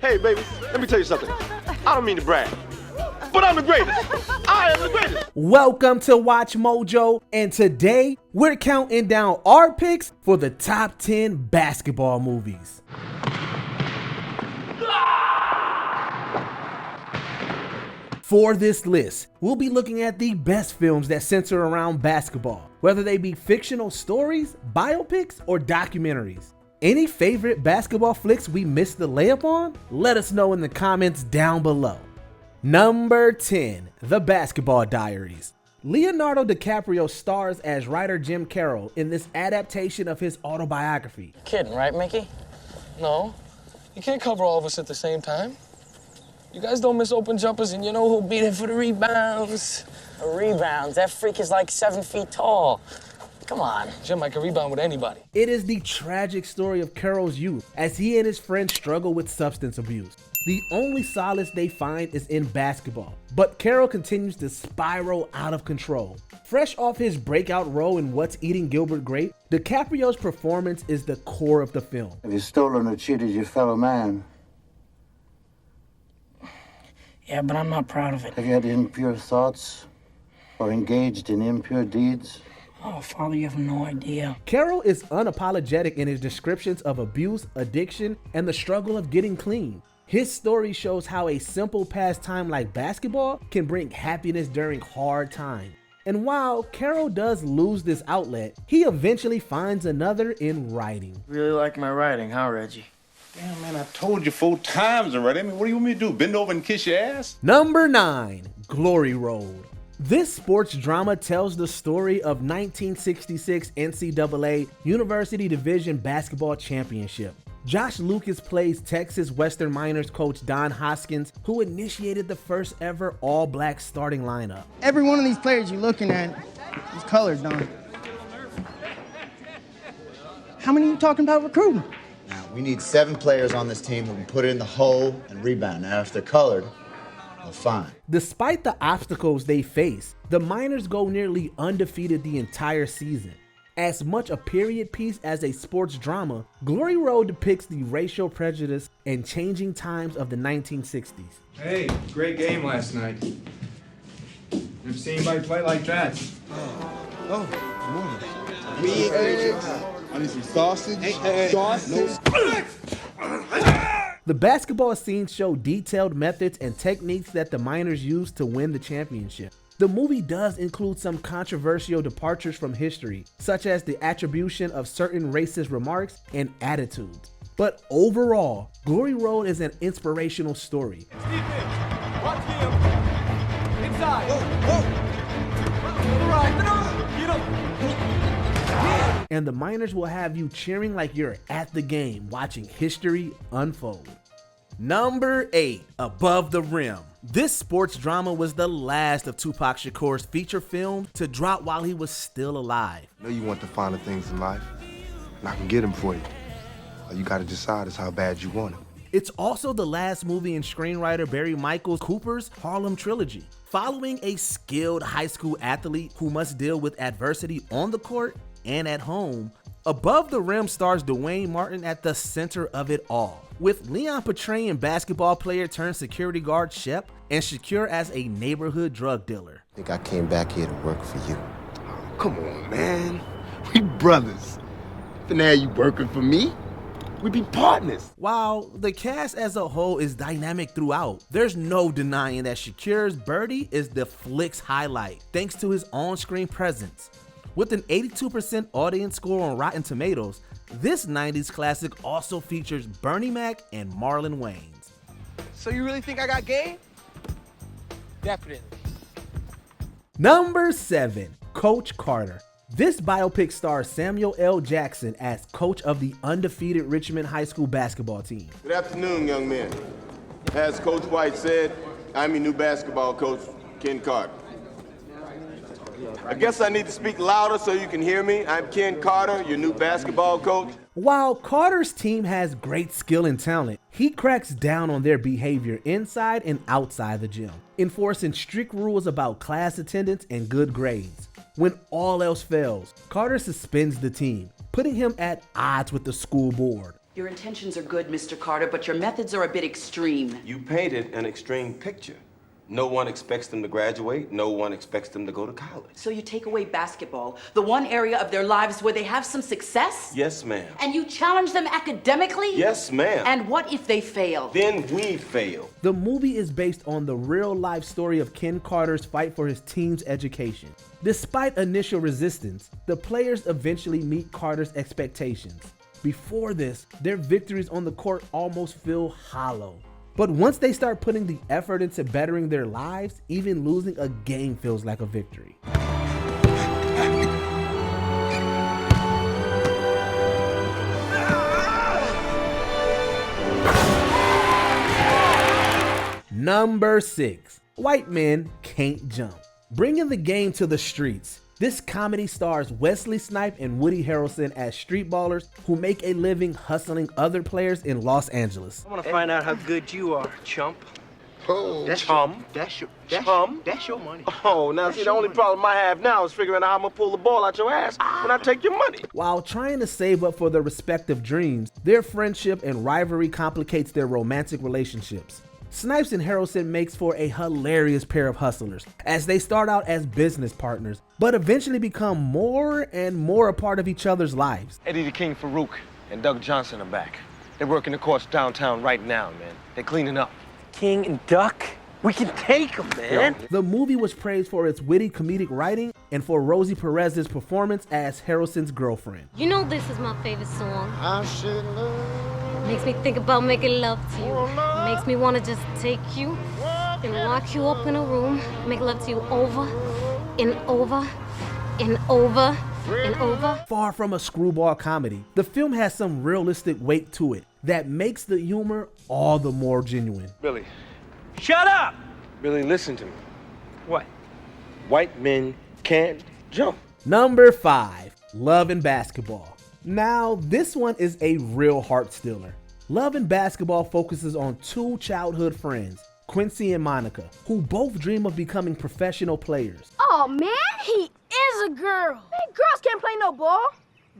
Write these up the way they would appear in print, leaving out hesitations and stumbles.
Hey, baby, let me tell you something. I don't mean to brag, but I'm the greatest. I am the greatest. Welcome to Watch Mojo, and today we're counting down our picks for the top 10 basketball movies. For this list, we'll be looking at the best films that center around basketball, whether they be fictional stories, biopics, or documentaries. Any favorite basketball flicks we missed the layup on? Let us know in the comments down below. Number 10, The Basketball Diaries. Leonardo DiCaprio stars as writer Jim Carroll in this adaptation of his autobiography. You're kidding, right, Mickey? No, you can't cover all of us at the same time. You guys don't miss open jumpers, and you know who'll be there for the rebounds. The rebounds? That freak is like 7 feet tall. Come on, Jim, I can rebound with anybody. It is the tragic story of Carroll's youth as he and his friends struggle with substance abuse. The only solace they find is in basketball, but Carroll continues to spiral out of control. Fresh off his breakout role in What's Eating Gilbert Grape, DiCaprio's performance is the core of the film. Have you stolen or cheated your fellow man? Yeah, but I'm not proud of it. Have you had impure thoughts or engaged in impure deeds? Oh, Father, you have no idea. Carroll is unapologetic in his descriptions of abuse, addiction, and the struggle of getting clean. His story shows how a simple pastime like basketball can bring happiness during hard times. And while Carroll does lose this outlet, he eventually finds another in writing. Really like my writing, huh, Reggie? Damn, man, I told you 4 times already. I mean, what do you want me to do? Bend over and kiss your ass? Number 9, Glory Road. This sports drama tells the story of 1966 NCAA University Division Basketball Championship. Josh Lucas plays Texas Western Miners coach Don Hoskins, who initiated the first ever all-black starting lineup. Every one of these players you're looking at is colored, Don. How many are you talking about recruiting? Now, we need 7 players on this team who can put it in the hole and rebound. Now, if they're colored, well, fine. Despite the obstacles they face, the Miners go nearly undefeated the entire season. As much a period piece as a sports drama, Glory Road depicts the racial prejudice and changing times of the 1960s. Hey, great game last night. Never seen anybody play like that. Oh, morning. We eat eggs. I need some sausage. Sauce. The basketball scenes show detailed methods and techniques that the Miners used to win the championship. The movie does include some controversial departures from history, such as the attribution of certain racist remarks and attitudes. But overall, Glory Road is an inspirational story. Watch him. Inside. And the Miners will have you cheering like you're at the game, watching history unfold. Number 8, Above the Rim. This sports drama was the last of Tupac Shakur's feature film to drop while he was still alive. I know you want the finer things in life, and I can get them for you. All you gotta decide is how bad you want them. It's also the last movie in screenwriter Barry Michael Cooper's Harlem trilogy. Following a skilled high school athlete who must deal with adversity on the court and at home, Above the Rim stars Dwayne Martin at the center of it all, with Leon portraying basketball player turned security guard Shep and Shakur as a neighborhood drug dealer. I think I came back here to work for you. Oh, come on, man. We brothers. But now you working for me? We be partners. While the cast as a whole is dynamic throughout, there's no denying that Shakur's Birdie is the flick's highlight, thanks to his on-screen presence. With an 82% audience score on Rotten Tomatoes, this 90s classic also features Bernie Mac and Marlon Wayans. So you really think I got game? Definitely. Number 7, Coach Carter. This biopic stars Samuel L. Jackson as coach of the undefeated Richmond High School basketball team. Good afternoon, young men. As Coach White said, I'm your new basketball coach, Ken Carter. I guess I need to speak louder so you can hear me. I'm Ken Carter, your new basketball coach. While Carter's team has great skill and talent, he cracks down on their behavior inside and outside the gym, enforcing strict rules about class attendance and good grades. When all else fails, Carter suspends the team, putting him at odds with the school board. Your intentions are good, Mr. Carter, but your methods are a bit extreme. You painted an extreme picture. No one expects them to graduate. No one expects them to go to college. So you take away basketball, the one area of their lives where they have some success? Yes, ma'am. And you challenge them academically? Yes, ma'am. And what if they fail? Then we fail. The movie is based on the real-life story of Ken Carter's fight for his team's education. Despite initial resistance, the players eventually meet Carter's expectations. Before this, their victories on the court almost feel hollow. But once they start putting the effort into bettering their lives, even losing a game feels like a victory. Number 6, White Men Can't Jump. Bringing the game to the streets. This comedy stars Wesley Snipes and Woody Harrelson as street ballers who make a living hustling other players in Los Angeles. I want to find out how good you are, chump. Oh, That's chum. That's your money. Oh, now see, the only problem I have now is figuring out how I'm gonna pull the ball out your ass when I take your money. While trying to save up for their respective dreams, their friendship and rivalry complicates their romantic relationships. Snipes and Harrelson makes for a hilarious pair of hustlers as they start out as business partners, but eventually become more and more a part of each other's lives. Eddie the King Farouk and Doug Johnson are back. They're working the courts downtown right now, man. They're cleaning up. King and Duck? We can take them, man. The movie was praised for its witty comedic writing and for Rosie Perez's performance as Harrelson's girlfriend. You know this is my favorite song. I should love. Makes me think about making love to you. Makes me want to just take you and lock you up in a room, make love to you over and over and over and over. Far from a screwball comedy, the film has some realistic weight to it that makes the humor all the more genuine. Billy. Shut up! Billy, listen to me. What? White men can't jump. Number 5, Love and Basketball. Now, this one is a real heart stealer. Love and Basketball focuses on two childhood friends, Quincy and Monica, who both dream of becoming professional players. Oh man, he is a girl. Man, girls can't play no ball.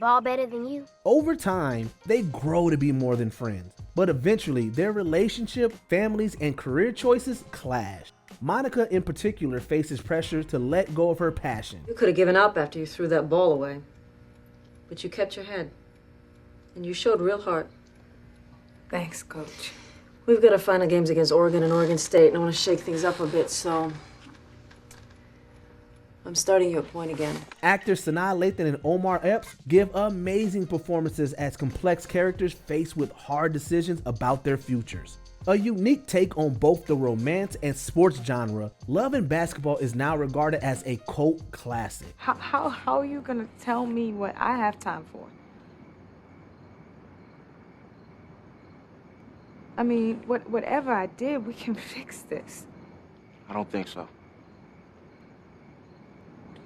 Ball better than you. Over time, they grow to be more than friends, but eventually their relationship, families, and career choices clash. Monica in particular faces pressure to let go of her passion. You could have given up after you threw that ball away. But you kept your head. And you showed real heart. Thanks, Coach. We've got a final games against Oregon and Oregon State, and I want to shake things up a bit, so I'm starting you at point again. Actors Sanaa Lathan and Omar Epps give amazing performances as complex characters faced with hard decisions about their futures. A unique take on both the romance and sports genre, Love and Basketball is now regarded as a cult classic. How are you gonna tell me what I have time for? I mean, whatever I did, we can fix this. I don't think so.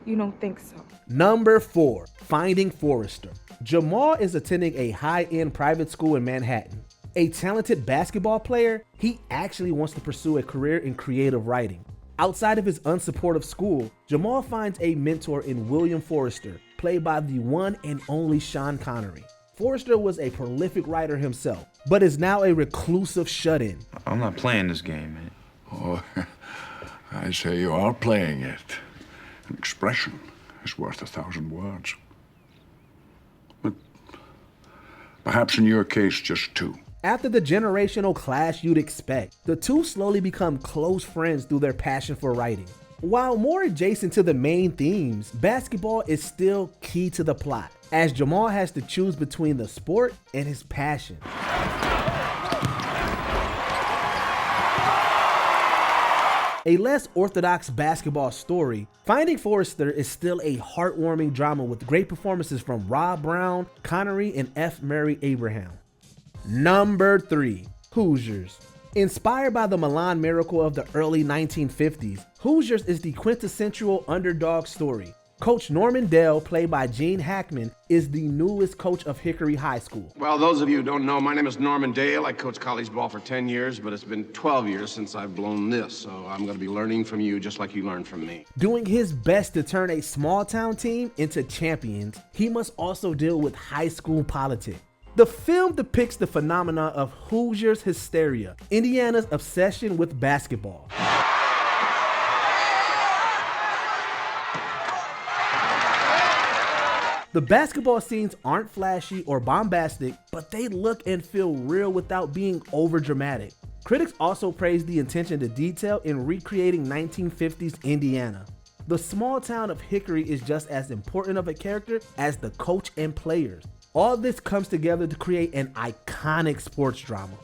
You don't think so? Number 4, Finding Forrester. Jamal is attending a high-end private school in Manhattan. A talented basketball player, he actually wants to pursue a career in creative writing. Outside of his unsupportive school, Jamal finds a mentor in William Forrester, played by the one and only Sean Connery. Forrester was a prolific writer himself, but is now a reclusive shut-in. I'm not playing this game, man. Oh, I say you are playing it. An expression is worth 1,000 words. But perhaps in your case, just 2. After the generational clash you'd expect, the two slowly become close friends through their passion for writing. While more adjacent to the main themes, basketball is still key to the plot, as Jamal has to choose between the sport and his passion. A less orthodox basketball story, Finding Forrester is still a heartwarming drama with great performances from Rob Brown, Connery, and F. Murray Abraham. Number 3, Hoosiers. Inspired by the Milan Miracle of the early 1950s, Hoosiers is the quintessential underdog story. Coach Norman Dale, played by Gene Hackman, is the newest coach of Hickory High School. Well, those of you who don't know, my name is Norman Dale. I coached college ball for 10 years, but it's been 12 years since I've blown this, so I'm going to be learning from you just like you learned from me. Doing his best to turn a small-town team into champions, he must also deal with high school politics. The film depicts the phenomena of Hoosiers hysteria, Indiana's obsession with basketball. The basketball scenes aren't flashy or bombastic, but they look and feel real without being overdramatic. Critics also praise the attention to detail in recreating 1950s Indiana. The small town of Hickory is just as important of a character as the coach and players. All this comes together to create an iconic sports drama.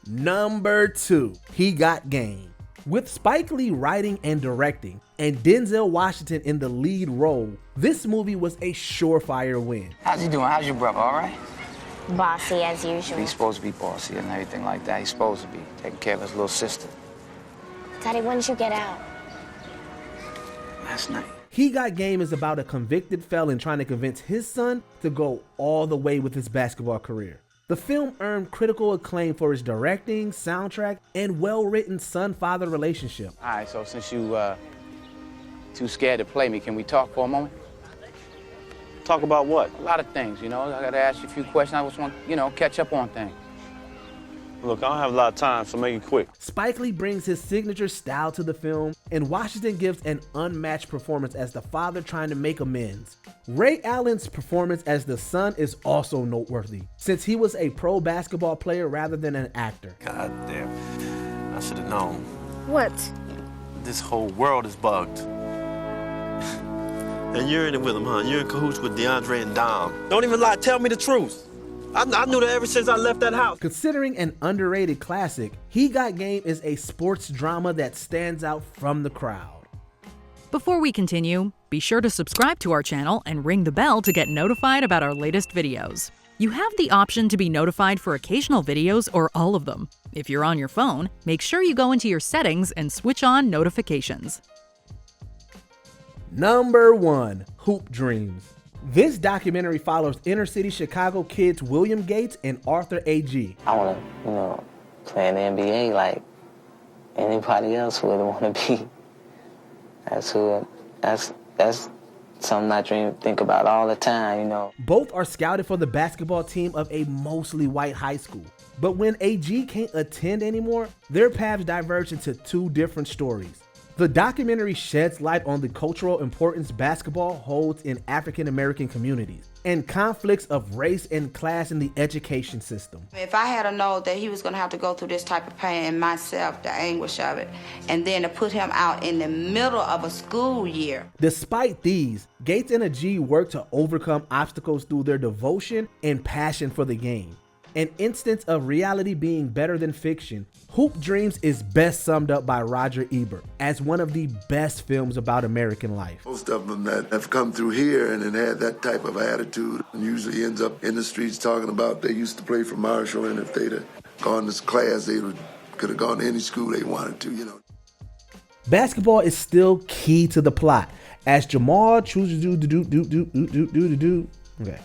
Number 2, He Got Game. With Spike Lee writing and directing, and Denzel Washington in the lead role, this movie was a surefire win. How's he doing? How's your brother, all right? Bossy as usual. He's supposed to be bossy and everything like that. He's supposed to be taking care of his little sister. Daddy, when did you get out? Last night. He Got Game is about a convicted felon trying to convince his son to go all the way with his basketball career. The film earned critical acclaim for its directing, soundtrack, and well-written son-father relationship. All right, so since you too scared to play me, can we talk for a moment? Talk about what? A lot of things, you know. I gotta ask you a few questions. I just want, catch up on things. Look, I don't have a lot of time, so make it quick. Spike Lee brings his signature style to the film, and Washington gives an unmatched performance as the father trying to make amends. Ray Allen's performance as the son is also noteworthy, since he was a pro basketball player rather than an actor. God damn, I should have known. What? This whole world is bugged. And you're in it with him, huh? You're in cahoots with DeAndre and Dom. Don't even lie, tell me the truth. I knew that ever since I left that house. Considering an underrated classic, He Got Game is a sports drama that stands out from the crowd. Before we continue, be sure to subscribe to our channel and ring the bell to get notified about our latest videos. You have the option to be notified for occasional videos or all of them. If you're on your phone, make sure you go into your settings and switch on notifications. Number 1, Hoop Dreams. This documentary follows inner city Chicago kids William Gates and Arthur A.G. I want to, play in the NBA like anybody else would want to be. That's something I think about all the time, Both are scouted for the basketball team of a mostly white high school. But when AG can't attend anymore, their paths diverge into 2 different stories. The documentary sheds light on the cultural importance basketball holds in African American communities and conflicts of race and class in the education system. If I had known that he was going to have to go through this type of pain and myself, the anguish of it, and then to put him out in the middle of a school year. Despite these, Gates and AG work to overcome obstacles through their devotion and passion for the game. An instance of reality being better than fiction, Hoop Dreams is best summed up by Roger Ebert as one of the best films about American life. Most of them that have come through here and had that type of attitude usually ends up in the streets talking about they used to play for Marshall, and if they'd have gone to class, they could have gone to any school they wanted to, Basketball is still key to the plot, as Jamal chooses to do. Okay.